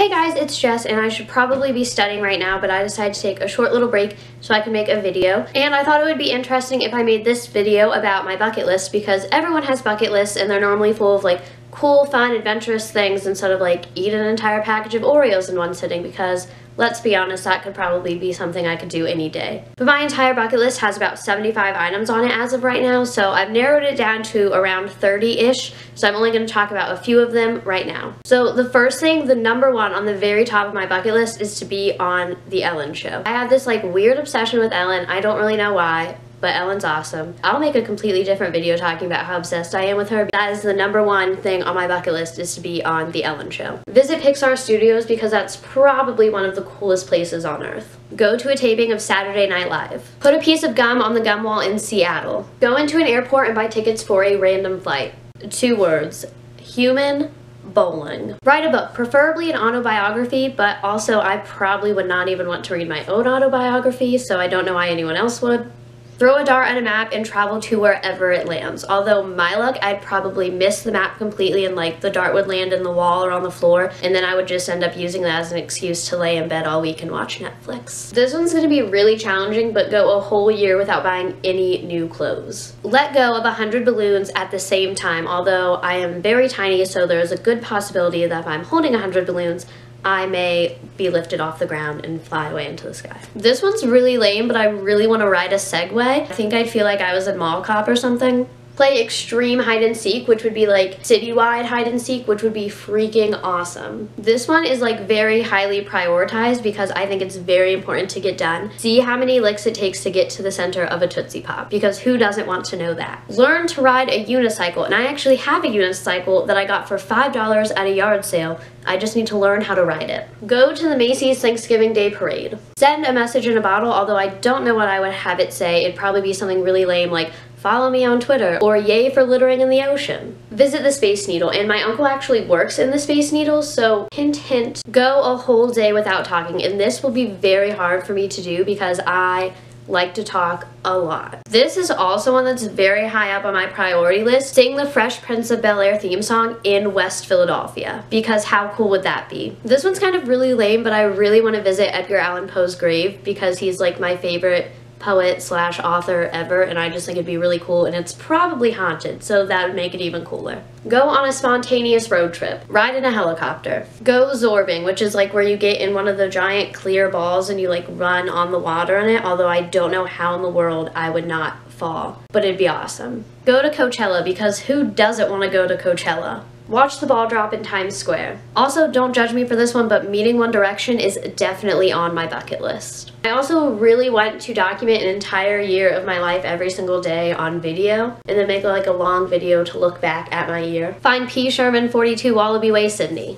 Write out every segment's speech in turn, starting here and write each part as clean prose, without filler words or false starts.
Hey guys, it's Jess, and I should probably be studying right now, but I decided to take a short little break so I can make a video. And I thought it would be interesting if I made this video about my bucket list, because everyone has bucket lists and they're normally full of like cool, fun, adventurous things instead of like eat an entire package of Oreos in one sitting, because let's be honest, that could probably be something I could do any day. But my entire bucket list has about 75 items on it as of right now, so I've narrowed it down to around 30-ish, so I'm only going to talk about a few of them right now. So the first thing, the number one on the very top of my bucket list, is to be on The Ellen Show. I have this like weird obsession with Ellen. I don't really know why, but Ellen's awesome. I'll make a completely different video talking about how obsessed I am with her. That is the number one thing on my bucket list, is to be on The Ellen Show. Visit Pixar Studios, because that's probably one of the coolest places on earth. Go to a taping of Saturday Night Live. Put a piece of gum on the gum wall in Seattle. Go into an airport and buy tickets for a random flight. 2 words: human bowling. Write a book, preferably an autobiography, but also I probably would not even want to read my own autobiography, so I don't know why anyone else would. Throw a dart at a map and travel to wherever it lands. Although my luck, I'd probably miss the map completely and like the dart would land in the wall or on the floor, and then I would just end up using that as an excuse to lay in bed all week and watch Netflix. This one's gonna be really challenging, but go a whole year without buying any new clothes. Let go of 100 balloons at the same time. Although I am very tiny, so there's a good possibility that if I'm holding 100 balloons, I may be lifted off the ground and fly away into the sky. This one's really lame, but I really want to ride a Segway. I think I'd feel like I was in Mall Cop or something. Play extreme hide and seek, which would be like citywide hide and seek, which would be freaking awesome. This one is like very highly prioritized because I think it's very important to get done. See how many licks it takes to get to the center of a Tootsie Pop, because who doesn't want to know that? Learn to ride a unicycle, and I actually have a unicycle that I got for $5 at a yard sale. I just need to learn how to ride it. Go to the Macy's Thanksgiving Day Parade. Send a message in a bottle, although I don't know what I would have it say. It'd probably be something really lame like, "Follow me on Twitter," or "Yay for littering in the ocean." Visit the Space Needle, and my uncle actually works in the Space Needle, so hint hint, go a whole day without talking, and this will be very hard for me to do because I like to talk a lot. This is also one that's very high up on my priority list. Sing the Fresh Prince of Bel-Air theme song in West Philadelphia, because how cool would that be? This one's kind of really lame, but I really want to visit Edgar Allan Poe's grave because he's like my favorite poet slash author ever, and I just think it'd be really cool, and it's probably haunted, so that would make it even cooler. Go on a spontaneous road trip. Ride in a helicopter. Go zorbing, which is like where you get in one of the giant clear balls and you like run on the water in it, although I don't know how in the world I would not fall, but it'd be awesome. Go to Coachella, because who doesn't want to go to Coachella? Watch the ball drop in Times Square. Also, don't judge me for this one, but meeting One Direction is definitely on my bucket list. I also really want to document an entire year of my life every single day on video, and then make like a long video to look back at my year. Find P. Sherman 42 Wallaby Way, Sydney.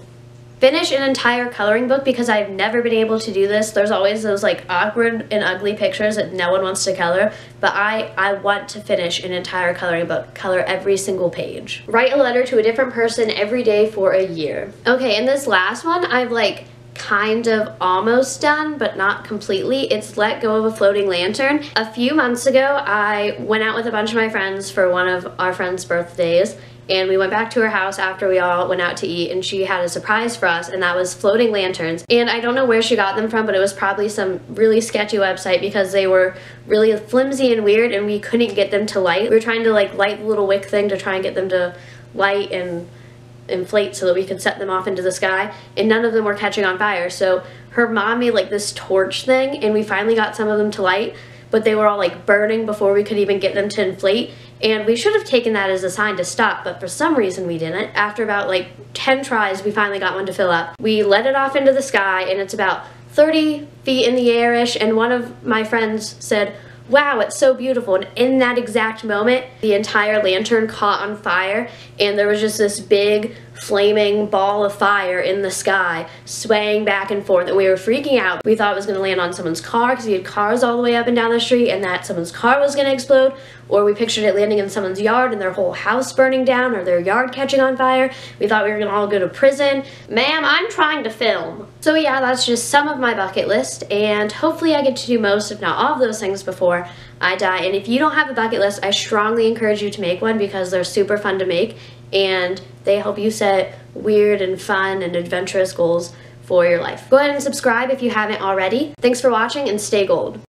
Finish an entire coloring book, because I've never been able to do this. There's always those like awkward and ugly pictures that no one wants to color, but I want to finish an entire coloring book, color every single page. Write a letter to a different person every day for a year. Okay, and this last one I've like kind of almost done, but not completely. It's let go of a floating lantern. A few months ago, I went out with a bunch of my friends for one of our friends' birthdays, and we went back to her house after we all went out to eat, and she had a surprise for us, and that was floating lanterns. And I don't know where she got them from, but it was probably some really sketchy website, because they were really flimsy and weird, and we couldn't get them to light. We were trying to like light the little wick thing to try and get them to light and inflate so that we could set them off into the sky, and none of them were catching on fire. So her mom made like this torch thing, and we finally got some of them to light, but they were all like burning before we could even get them to inflate. And we should have taken that as a sign to stop, but for some reason we didn't. After about like 10 tries, we finally got one to fill up. We let it off into the sky, and it's about 30 feet in the air-ish, and one of my friends said, "Wow, it's so beautiful." And in that exact moment, the entire lantern caught on fire, and there was just this big flaming ball of fire in the sky swaying back and forth, and we were freaking out. We thought it was going to land on someone's car, because we had cars all the way up and down the street, and that someone's car was going to explode, or we pictured it landing in someone's yard and their whole house burning down, or their yard catching on fire. We thought we were going to all go to prison. Ma'am, I'm trying to film. So yeah, that's just some of my bucket list, and hopefully I get to do most, if not all of those things before I die. And if you don't have a bucket list, I strongly encourage you to make one, because they're super fun to make, and they help you set weird and fun and adventurous goals for your life. Go ahead and subscribe if you haven't already. Thanks for watching and stay gold.